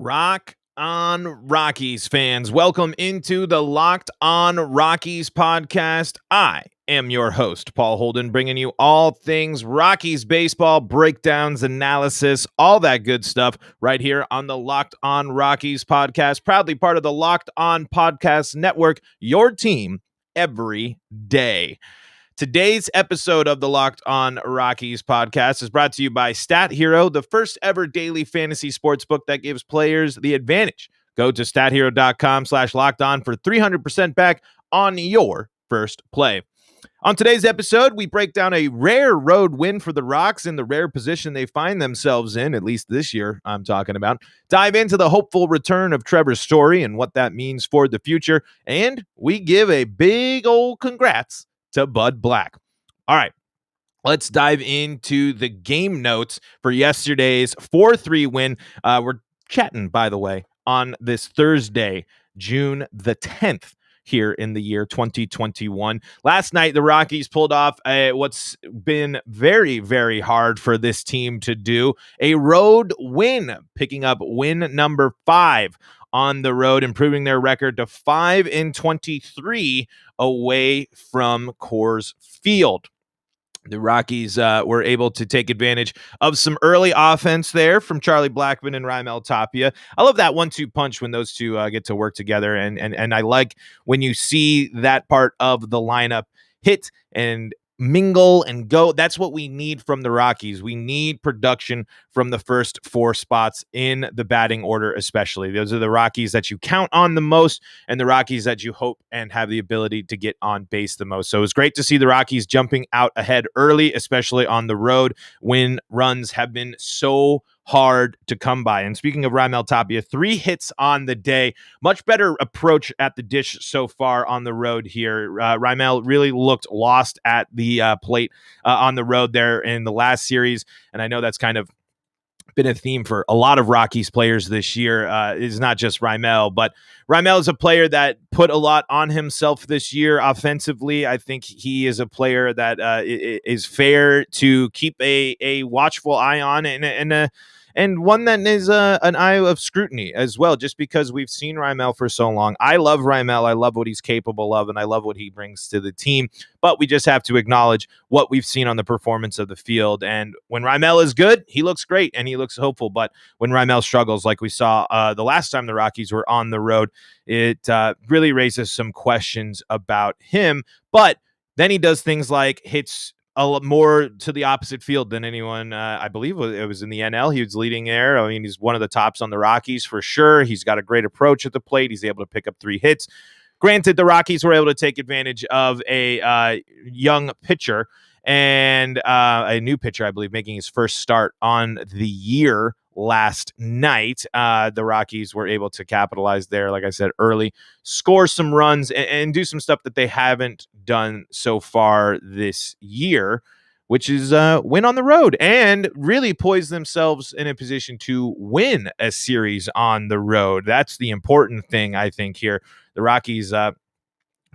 Rock on Rockies fans, welcome into the Locked On Rockies podcast. I am your host, Paul Holden, bringing you all things Rockies baseball, breakdowns, analysis, all that good stuff right here on the Locked On Rockies podcast, proudly part of the Locked On Podcast Network, your team every day. Today's episode of the Locked On Rockies podcast is brought to you by Stat Hero, the first ever daily fantasy sportsbook that gives players the advantage. Go to stathero.com/lockedon for 300% back on your first play. On today's episode, we break down a rare road win for the Rocks in the rare position they find themselves in, at least this year I'm talking about. Dive into the hopeful return of Trevor Story and what that means for the future. And we give a big old congrats to Bud Black. All right, let's dive into the game notes for yesterday's 4-3 win. We're chatting, by the way, on this Thursday, June the 10th. Here in the year 2021. Last night, the Rockies pulled off what's been very, very hard for this team to do, a road win, picking up win number 5 on the road, improving their record to 5-23 away from Coors Field. The Rockies were able to take advantage of some early offense there from Charlie Blackmon and Raimel Tapia. I love that 1-2 punch when those two get to work together, and I like when you see that part of the lineup hit and mingle and go. That's what we need from the Rockies. We need production from the first 4 spots in the batting order, especially. Those are the Rockies that you count on the most and the Rockies that you hope and have the ability to get on base the most. So it was great to see the Rockies jumping out ahead early, especially on the road when runs have been so hard to come by. And speaking of Raimel Tapia, 3 hits on the day. Much better approach at the dish so far on the road here. Raimel really looked lost at the plate on the road there in the last series. And I know that's kind of been a theme for a lot of Rockies players this year. It's not just Raimel, but Raimel is a player that put a lot on himself this year offensively. I think he is a player that is fair to keep a watchful eye on and one that is an eye of scrutiny as well, just because we've seen Raimel for so long. I love Raimel. I love what he's capable of, and I love what he brings to the team. But we just have to acknowledge what we've seen on the performance of the field. And when Raimel is good, he looks great and he looks hopeful. But when Raimel struggles, like we saw the last time the Rockies were on the road, it really raises some questions about him. But then he does things like hits a lot more to the opposite field than anyone. I believe it was in the NL. He was leading there. I mean, he's one of the tops on the Rockies for sure. He's got a great approach at the plate. He's able to pick up 3 hits. Granted, the Rockies were able to take advantage of a young pitcher and a new pitcher, I believe, making his first start on the year last night. The Rockies were able to capitalize there, like I said, early, score some runs and do some stuff that they haven't done so far this year, which is win on the road and really poise themselves in a position to win a series on the road. That's the important thing, I think, here. The Rockies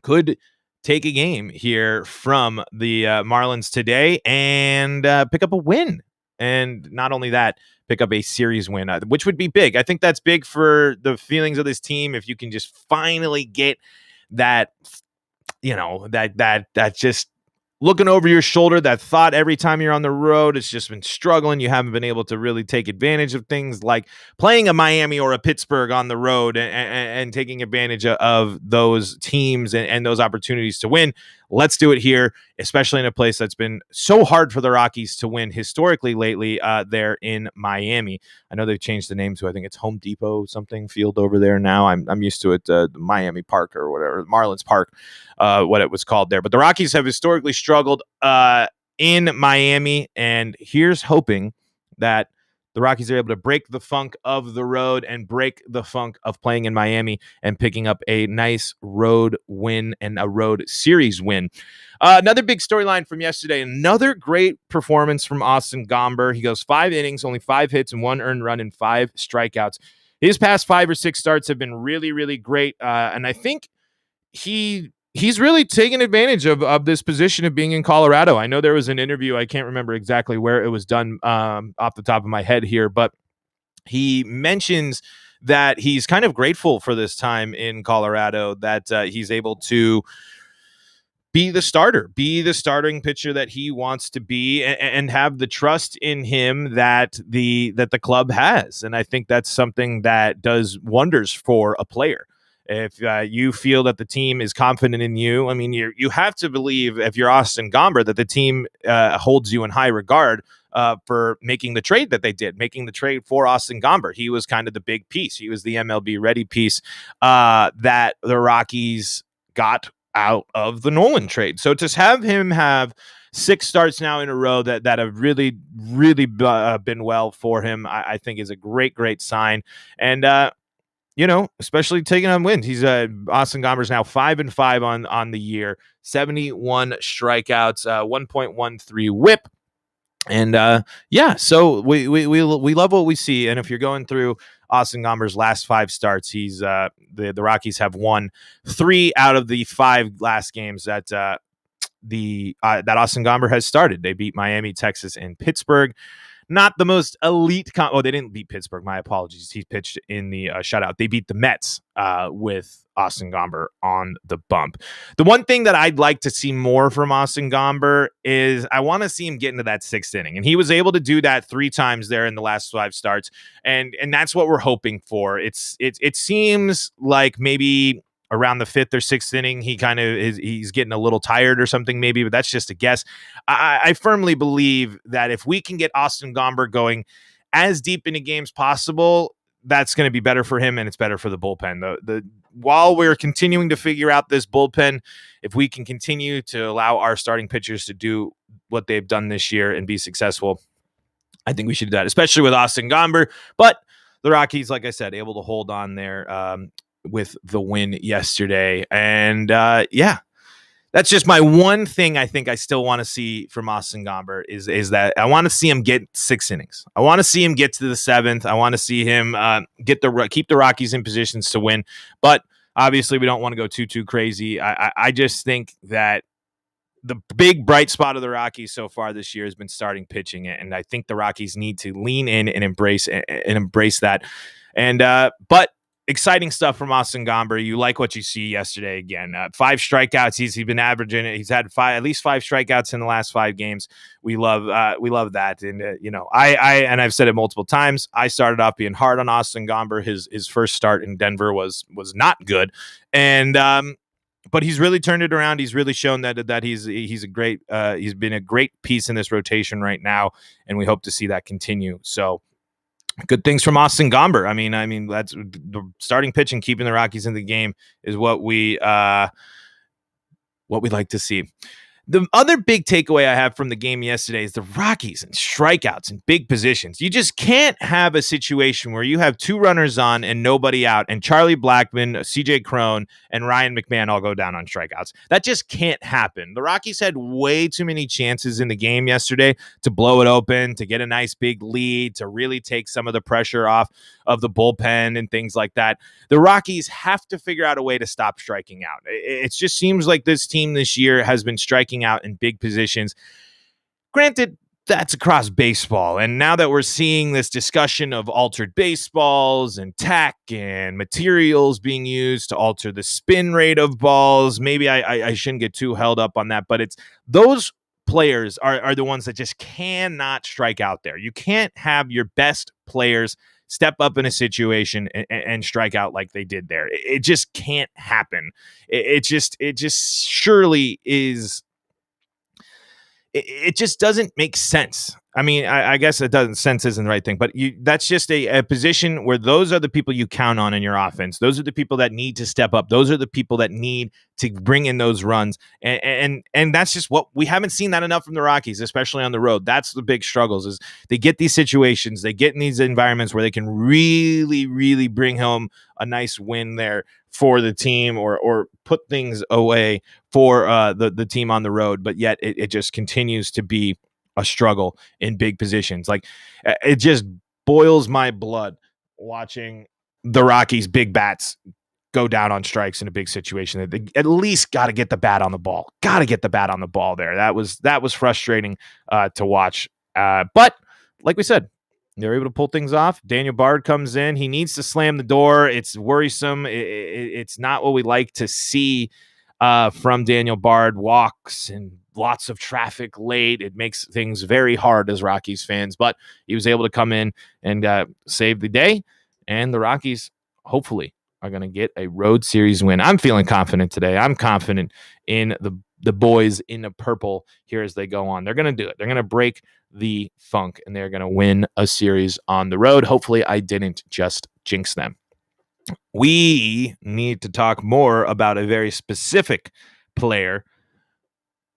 could take a game here from the Marlins today and pick up a win. And not only that, pick up a series win, which would be big. I think that's big for the feelings of this team. If you can just finally get that, that just looking over your shoulder, that thought every time you're on the road, it's just been struggling. You haven't been able to really take advantage of things like playing a Miami or a Pittsburgh on the road and taking advantage of those teams and those opportunities to win. Let's do it here, especially in a place that's been so hard for the Rockies to win historically lately there in Miami. I know they've changed the name to, I think it's Home Depot something field over there now. I'm used to it, Miami Park or whatever, Marlins Park, what it was called there. But the Rockies have historically struggled in Miami, and here's hoping that the Rockies are able to break the funk of the road and break the funk of playing in Miami and picking up a nice road win and a road series win. Another big storyline from yesterday, another great performance from Austin Gomber. He goes 5 innings, only 5 hits and 1 earned run and 5 strikeouts. His past 5 or 6 starts have been really, really great. And I think he's really taken advantage of this position of being in Colorado. I know there was an interview, I can't remember exactly where it was done off the top of my head here, but he mentions that he's kind of grateful for this time in Colorado, that he's able to be the starting pitcher that he wants to be, and have the trust in him that the club has. And I think that's something that does wonders for a player. If you feel that the team is confident in you, I mean, you have to believe, if you're Austin Gomber, that the team holds you in high regard for making the trade that they did, making the trade for Austin Gomber. He was kind of the big piece. He was the MLB ready piece that the Rockies got out of the Nolan trade. So to have him have 6 starts now in a row that have really been well for him, I think is a great sign. And especially taking on wins. He's Austin Gomber's now 5-5 on the year, 71 strikeouts, 1.13 WHIP. And so we love what we see. And if you're going through Austin Gomber's last 5 starts, he's the Rockies have won 3 out of the 5 last games that that Austin Gomber has started. They beat Miami, Texas, and Pittsburgh. Not the most elite. They didn't beat Pittsburgh. My apologies. He pitched in the shutout. They beat the Mets with Austin Gomber on the bump. The one thing that I'd like to see more from Austin Gomber is I want to see him get into that 6th inning. And he was able to do that 3 times there in the last 5 starts. And that's what we're hoping for. It seems like maybe around the 5th or 6th inning, he's getting a little tired or something maybe, but that's just a guess. I firmly believe that if we can get Austin Gomber going as deep into games possible, that's going to be better for him, and it's better for the bullpen. While we're continuing to figure out this bullpen, if we can continue to allow our starting pitchers to do what they've done this year and be successful, I think we should do that, especially with Austin Gomber. But the Rockies, like I said, able to hold on there with the win yesterday. And that's just my one thing I think I still want to see from Austin Gomber is that I want to see him get 6 innings. I want to see him get to the 7th. I want to see him keep the Rockies in positions to win. But obviously we don't want to go too crazy. I just think that the big bright spot of the Rockies so far this year has been starting pitching, and I think the Rockies need to lean in and embrace that. And but exciting stuff from Austin Gomber. You like what you see yesterday again. 5 strikeouts. He's been averaging it. He's had at least 5 strikeouts in the last 5 games. We love that. And I've said it multiple times. I started off being hard on Austin Gomber. His first start in Denver was not good, and but he's really turned it around. He's really shown that he's a great. He's been a great piece in this rotation right now, and we hope to see that continue. So, good things from Austin Gomber. I mean, that's the starting pitch and keeping the Rockies in the game is what we like to see. The other big takeaway I have from the game yesterday is the Rockies and strikeouts in big positions. You just can't have a situation where you have 2 runners on and nobody out, and Charlie Blackmon, CJ Cron, and Ryan McMahon all go down on strikeouts. That just can't happen. The Rockies had way too many chances in the game yesterday to blow it open, to get a nice big lead, to really take some of the pressure off of the bullpen and things like that. The Rockies have to figure out a way to stop striking out. It just seems like this team this year has been striking out in big positions. Granted, that's across baseball. And now that we're seeing this discussion of altered baseballs and tech and materials being used to alter the spin rate of balls, maybe I shouldn't get too held up on that, but it's those players are the ones that just cannot strike out there. You can't have your best players step up in a situation and strike out like they did there. It just can't happen. It just surely is. It just doesn't make sense. I mean, I guess it doesn't. Sense isn't the right thing, but that's just a position where those are the people you count on in your offense. Those are the people that need to step up. Those are the people that need to bring in those runs. And that's just what we haven't seen that enough from the Rockies, especially on the road. That's the big struggles is they get these situations, they get in these environments where they can really bring home a nice win there for the team or put things away for the team on the road. But yet it just continues to be a struggle in big positions. Like it just boils my blood watching the Rockies big bats go down on strikes in a big situation. They at least got to get the bat on the ball. Got to get the bat on the ball there. That was frustrating to watch. But like we said, They're able to pull things off. Daniel Bard comes in. He needs to slam the door. It's worrisome. It's not what we like to see from Daniel Bard. Walks and lots of traffic late. It makes things very hard as Rockies fans, but he was able to come in and save the day. And the Rockies, hopefully, are going to get a road series win. I'm feeling confident today. I'm confident in the boys in the purple here as they go on. They're going to do it. They're going to break the funk, and they're going to win a series on the road. Hopefully, I didn't just jinx them. We need to talk more about a very specific player.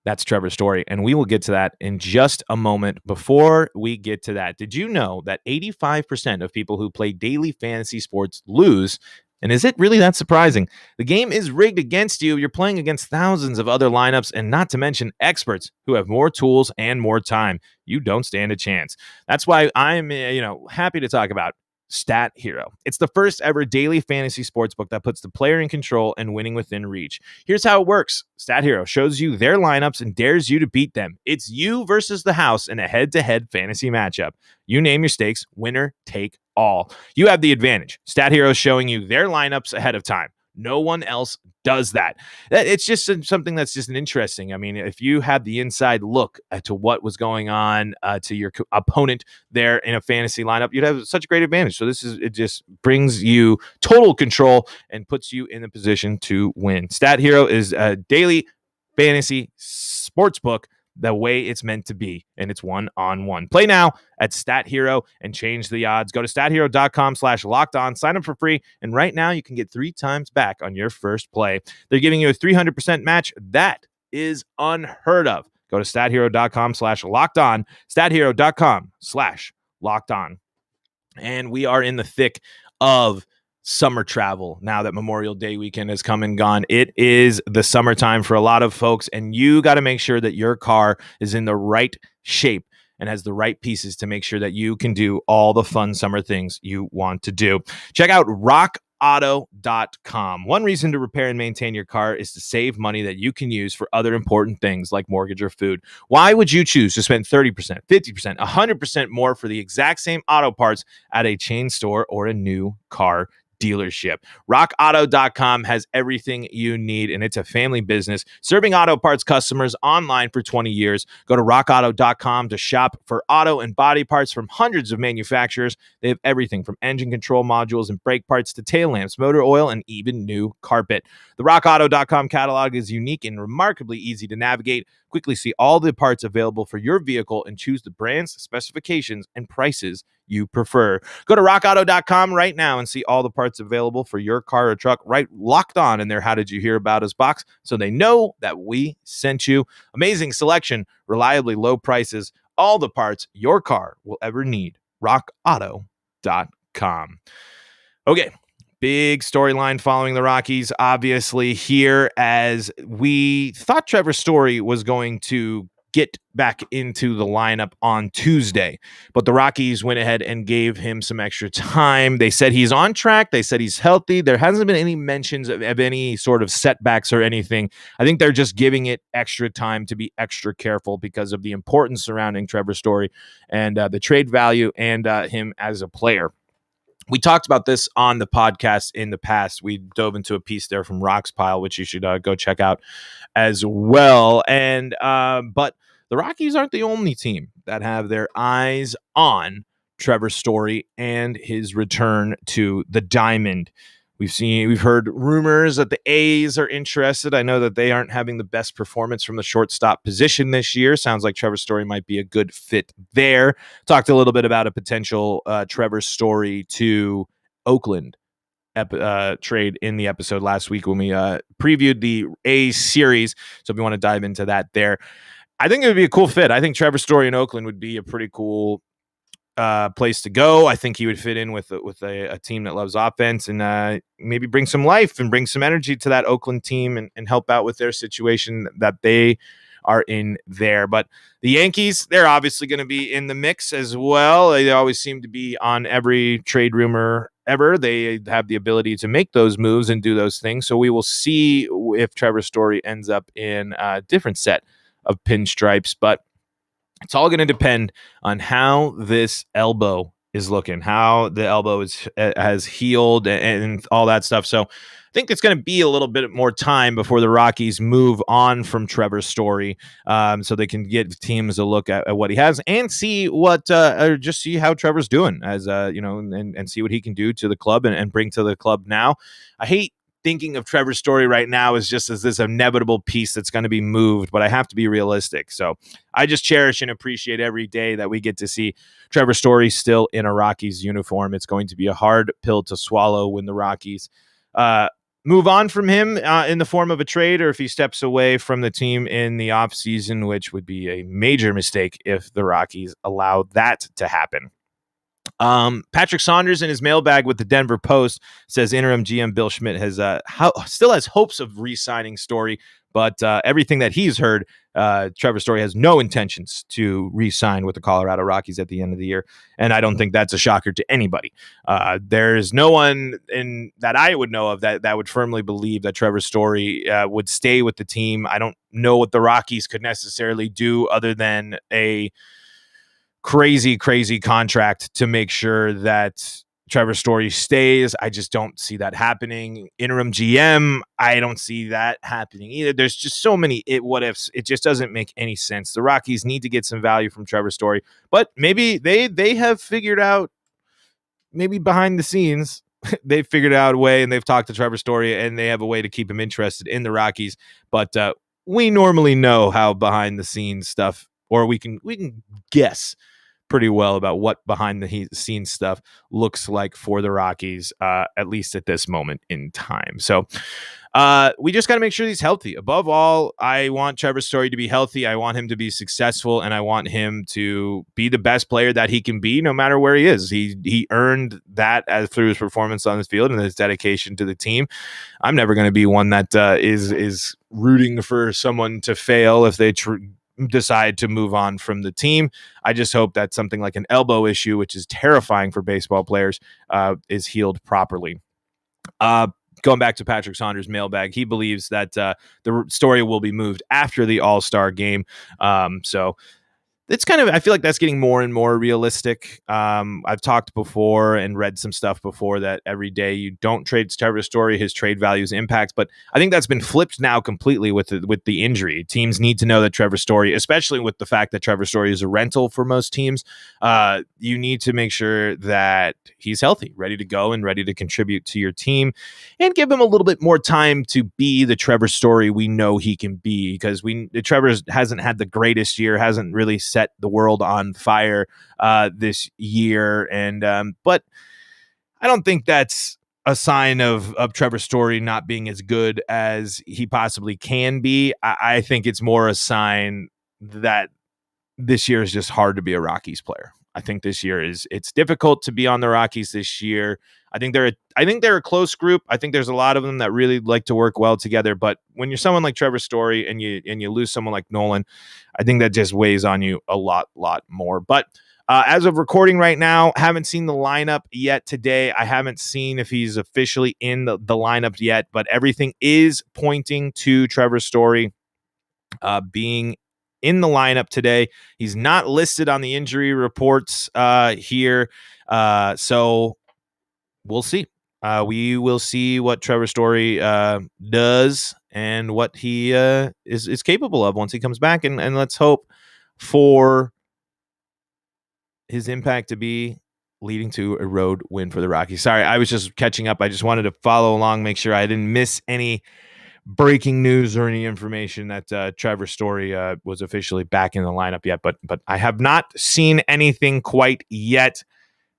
That's Trevor Story, and we will get to that in just a moment. Before we get to that, did you know that 85% of people who play daily fantasy sports lose? And is it really that surprising? The game is rigged against you. You're playing against thousands of other lineups, and not to mention experts who have more tools and more time. You don't stand a chance. That's why I'm happy to talk about Stat Hero. It's the first ever daily fantasy sportsbook that puts the player in control and winning within reach. Here's how it works. Stat Hero shows you their lineups and dares you to beat them. It's you versus the house in a head-to-head fantasy matchup. You name your stakes, winner take all. You have the advantage. Stat Hero is showing you their lineups ahead of time. No one else does that. It's just something that's just interesting. I mean, if you had the inside look to what was going on to your opponent there in a fantasy lineup, you'd have such a great advantage. So it just brings you total control and puts you in the position to win. Stat Hero is a daily fantasy sportsbook the way it's meant to be, and it's one-on-one. Play now at Stat Hero and change the odds. Go to stathero.com/lockedon, sign up for free, and right now you can get 3 times back on your first play. They're giving you a 300% match. That is unheard of. Go to stathero.com/lockedon, stathero.com/lockedon. And we are in the thick of summer travel now that Memorial Day weekend has come and gone. It is the summertime for a lot of folks, and you got to make sure that your car is in the right shape and has the right pieces to make sure that you can do all the fun summer things you want to do. Check out rockauto.com. One reason to repair and maintain your car is to save money that you can use for other important things like mortgage or food. Why would you choose to spend 30%, 50%, 100% more for the exact same auto parts at a chain store or a new car dealership? rockauto.com has everything you need, and it's a family business serving auto parts customers online for 20 years. Go to rockauto.com to shop for auto and body parts from hundreds of manufacturers. They have everything from engine control modules and brake parts to tail lamps, motor oil, and even new carpet. The rockauto.com catalog is unique and remarkably easy to navigate. Quickly see all the parts available for your vehicle and choose the brands, specifications, and prices you prefer. Go to rockauto.com right now and see all the parts available for your car or truck right locked on in their How Did You Hear About Us box, so they know that we sent you. Amazing selection, reliably low prices, all the parts your car will ever need. rockauto.com. Okay. Big storyline following the Rockies, obviously, here, as we thought Trevor Story was going to get back into the lineup on Tuesday, but the Rockies went ahead and gave him some extra time. They said he's on track. They said he's healthy. There hasn't been any mentions of any sort of setbacks or anything. I think they're just giving it extra time to be extra careful because of the importance surrounding Trevor Story and the trade value and him as a player. We talked about this on the podcast in the past. We dove into a piece there from Rock's Pile, which you should go check out as well. And but the Rockies aren't the only team that have their eyes on Trevor Story and his return to the diamond. We've heard rumors that the A's are interested. I know that they aren't having the best performance from the shortstop position this year. Sounds like Trevor Story might be a good fit there. Talked a little bit about a potential Trevor Story to Oakland trade in the episode last week when we previewed the A's series. So if you want to dive into that there, I think it would be a cool fit. I think Trevor Story in Oakland would be a pretty cool place to go. I think he would fit in with a team that loves offense and maybe bring some life and bring some energy to that Oakland team and help out with their situation that they are in there. But the Yankees, they're obviously going to be in the mix as well. They always seem to be on every trade rumor ever. They have the ability to make those moves and do those things. So we will see if Trevor Story ends up in a different set of pinstripes, but it's all going to depend on how this elbow is looking, how the elbow has healed, and all that stuff. So I think it's going to be a little bit more time before the Rockies move on from Trevor Story, so they can give teams a look at what he has and see or just see how Trevor's doing, as and see what he can do to the club and bring to the club now. I hate thinking of Trevor Story right now as just as this inevitable piece that's going to be moved, but I have to be realistic. So I just cherish and appreciate every day that we get to see Trevor Story still in a Rockies uniform. It's going to be a hard pill to swallow when the Rockies move on from him in the form of a trade, or if he steps away from the team in the offseason, which would be a major mistake if the Rockies allow that to happen. Patrick Saunders in his mailbag with the Denver Post says interim GM Bill Schmidt still has hopes of re-signing Story, but everything that he's heard, Trevor Story has no intentions to re-sign with the Colorado Rockies at the end of the year, and I don't think that's a shocker to anybody. There's no one that I would know of that would firmly believe that Trevor Story would stay with the team. I don't know what the Rockies could necessarily do other than a crazy contract to make sure that Trevor Story stays. I just don't see that happening. Interim GM, I don't see that happening either. There's just so many what ifs. It just doesn't make any sense. The Rockies need to get some value from Trevor Story, but maybe they have figured out, maybe behind the scenes, they've figured out a way, and they've talked to Trevor Story, and they have a way to keep him interested in the Rockies. But we normally know how behind the scenes stuff, or we can guess pretty well about what behind the scenes stuff looks like for the Rockies, at least at this moment in time. So we just got to make sure he's healthy. Above all, I want Trevor Story to be healthy. I want him to be successful, and I want him to be the best player that he can be, no matter where he is. He earned that through his performance on the field and his dedication to the team. I'm never going to be one that is rooting for someone to fail if they decide to move on from the team. I just hope that something like an elbow issue, which is terrifying for baseball players, is healed properly. Going back to Patrick Saunders' mailbag, he believes that the Story will be moved after the All-Star game. So it's kind of, I feel like that's getting more and more realistic. I've talked before and read some stuff before that every day you don't trade Trevor Story, his trade values impact. But I think that's been flipped now completely with the injury. Teams need to know that Trevor Story, especially with the fact that Trevor Story is a rental for most teams, you need to make sure that he's healthy, ready to go, and ready to contribute to your team, and give him a little bit more time to be the Trevor Story we know he can be, because Trevor hasn't had the greatest year, hasn't really set the world on fire this year, and but I don't think that's a sign of Trevor Story not being as good as he possibly can be. I think it's more a sign that this year is just hard to be a Rockies player. I think this year it's difficult to be on the Rockies this year. I think they're a close group. I think there's a lot of them that really like to work well together. But when you're someone like Trevor Story and you lose someone like Nolan, I think that just weighs on you a lot more. But as of recording right now, haven't seen the lineup yet today. I haven't seen if he's officially in the lineup yet, but everything is pointing to Trevor Story being in the lineup today. He's not listed on the injury reports here. So we'll see. We will see what Trevor Story does and what he is capable of once he comes back. And let's hope for his impact to be leading to a road win for the Rockies. Sorry, I was just catching up. I just wanted to follow along, make sure I didn't miss any breaking news or any information that Trevor Story was officially back in the lineup yet, but I have not seen anything quite yet.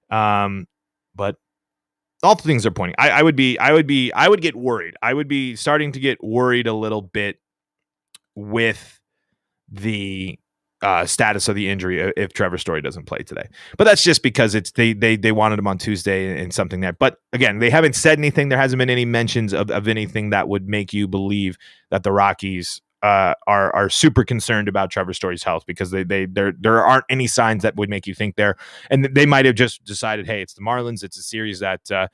But all things are pointing. I would get worried. I would be starting to get worried a little bit with the status of the injury if Trevor Story doesn't play today. But that's just because they wanted him on Tuesday and something that. But again, they haven't said anything. There hasn't been any mentions of anything that would make you believe that the Rockies are super concerned about Trevor Story's health, because there aren't any signs that would make you think there. And they might have just decided, hey, it's the Marlins. It's a series that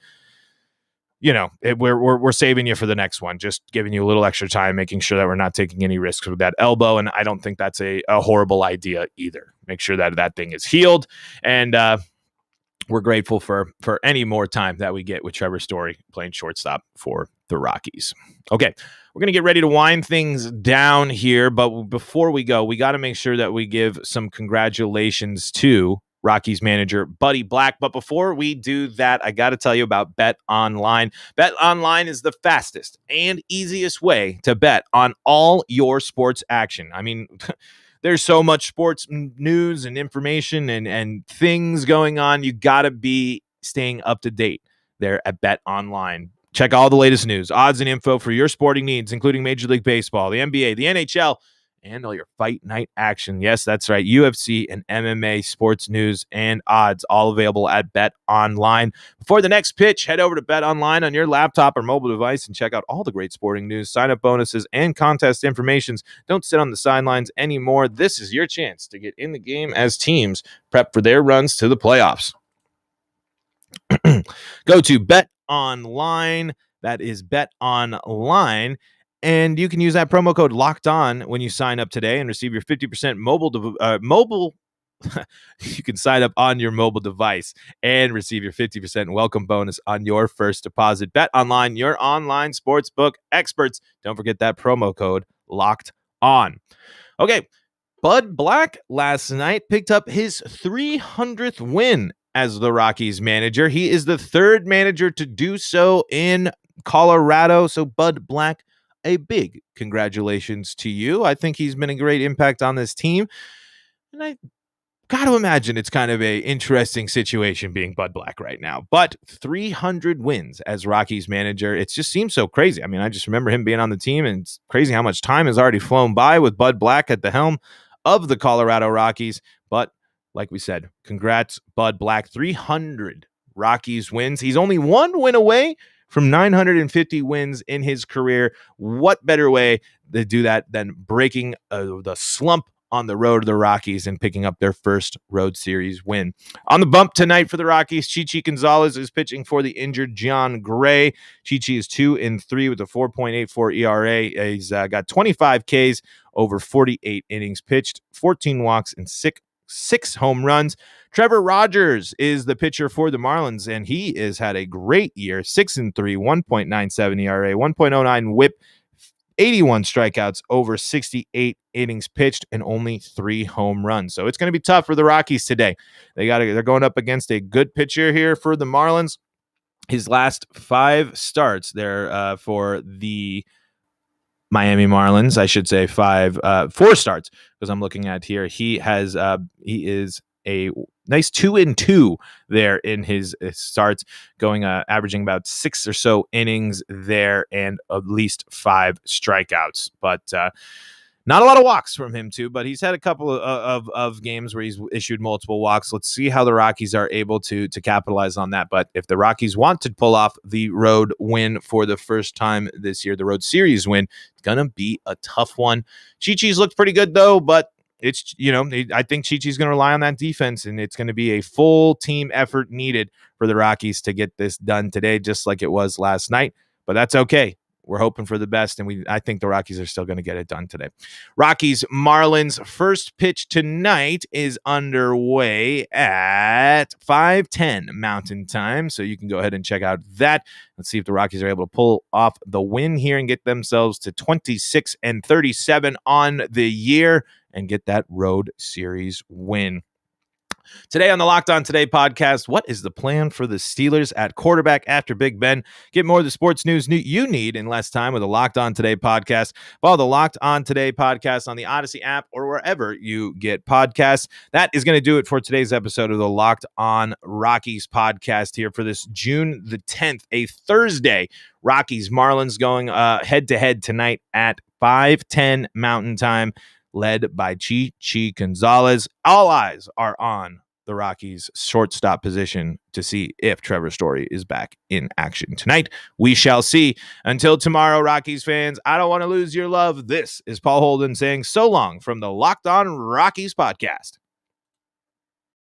we're saving you for the next one, just giving you a little extra time, making sure that we're not taking any risks with that elbow. And I don't think that's a horrible idea either. Make sure that thing is healed. And we're grateful for any more time that we get with Trevor Story playing shortstop for the Rockies. Okay, we're going to get ready to wind things down here, but before we go, we got to make sure that we give some congratulations to Rockies manager Buddy Black. But before we do that, I got to tell you about Bet Online. Bet Online is the fastest and easiest way to bet on all your sports action. I mean, there's so much sports news and information and things going on. You got to be staying up to date there at Bet Online. Check all the latest news, odds, and info for your sporting needs, including Major League Baseball, the NBA, the NHL, and all your fight night action. Yes, that's right. UFC and MMA sports news and odds, all available at Bet Online. Before the next pitch, head over to Bet Online on your laptop or mobile device and check out all the great sporting news, sign-up bonuses, and contest informations. Don't sit on the sidelines anymore. This is your chance to get in the game as teams prep for their runs to the playoffs. Go to Bet Online. That is Bet Online. And you can use that promo code Locked On when you sign up today and receive your 50% mobile. You can sign up on your mobile device and receive your 50% welcome bonus on your first deposit. Bet Online, your online sportsbook experts. Don't forget that promo code Locked On. Okay, Bud Black last night picked up his 300th win as the Rockies manager. He is the third manager to do so in Colorado. So Bud Black, a big congratulations to you. I think he's been a great impact on this team. And I got to imagine it's kind of a interesting situation being Bud Black right now. But 300 wins as Rockies manager, it just seems so crazy. I mean, I just remember him being on the team, and it's crazy how much time has already flown by with Bud Black at the helm of the Colorado Rockies. But like we said, congrats, Bud Black. 300 Rockies wins. He's only one win away from 950 wins in his career. What better way to do that than breaking the slump on the road to the Rockies and picking up their first road series win. On the bump tonight for the Rockies, Chichi Gonzalez is pitching for the injured John Gray. Chichi is 2-3 with a 4.84 ERA. He's got 25 Ks over 48 innings pitched, 14 walks, and six home runs. Trevor Rogers is the pitcher for the Marlins, and he has had a great year. 6-3, 1.97 ERA, 1.09 WHIP, 81 strikeouts over 68 innings pitched, and only 3 home runs. So it's going to be tough for the Rockies today. They're going up against a good pitcher here for the Marlins. His last 5 starts there for the Miami Marlins, I should say 4 starts, because I'm looking at here. He is a nice 2-2 there in his starts, going averaging about 6 or so innings there and at least 5 strikeouts. But not a lot of walks from him too, but he's had a couple of games where he's issued multiple walks. Let's see how the Rockies are able to capitalize on that. But if the Rockies want to pull off the road win for the first time this year, the road series win, it's going to be a tough one. Chi-Chi's looked pretty good though, but it's, I think Chi-Chi's going to rely on that defense, and it's going to be a full team effort needed for the Rockies to get this done today, just like it was last night. But that's okay. We're hoping for the best, and I think the Rockies are still going to get it done today. Rockies Marlins first pitch tonight is underway at 5:10 Mountain Time, so you can go ahead and check out that. Let's see if the Rockies are able to pull off the win here and get themselves to 26-37 on the year and get that road series win. Today on the Locked On Today podcast, what is the plan for the Steelers at quarterback after Big Ben? Get more of the sports news you need in less time with the Locked On Today podcast. Follow the Locked On Today podcast on the Odyssey app or wherever you get podcasts. That is going to do it for today's episode of the Locked On Rockies podcast here for this June the 10th, a Thursday. Rockies Marlins going head-to-head tonight at 5:10 Mountain Time, led by Chi Gonzalez. All eyes are on the Rockies' shortstop position to see if Trevor Story is back in action tonight. We shall see. Until tomorrow, Rockies fans, I don't want to lose your love. This is Paul Holden saying so long from the Locked On Rockies podcast.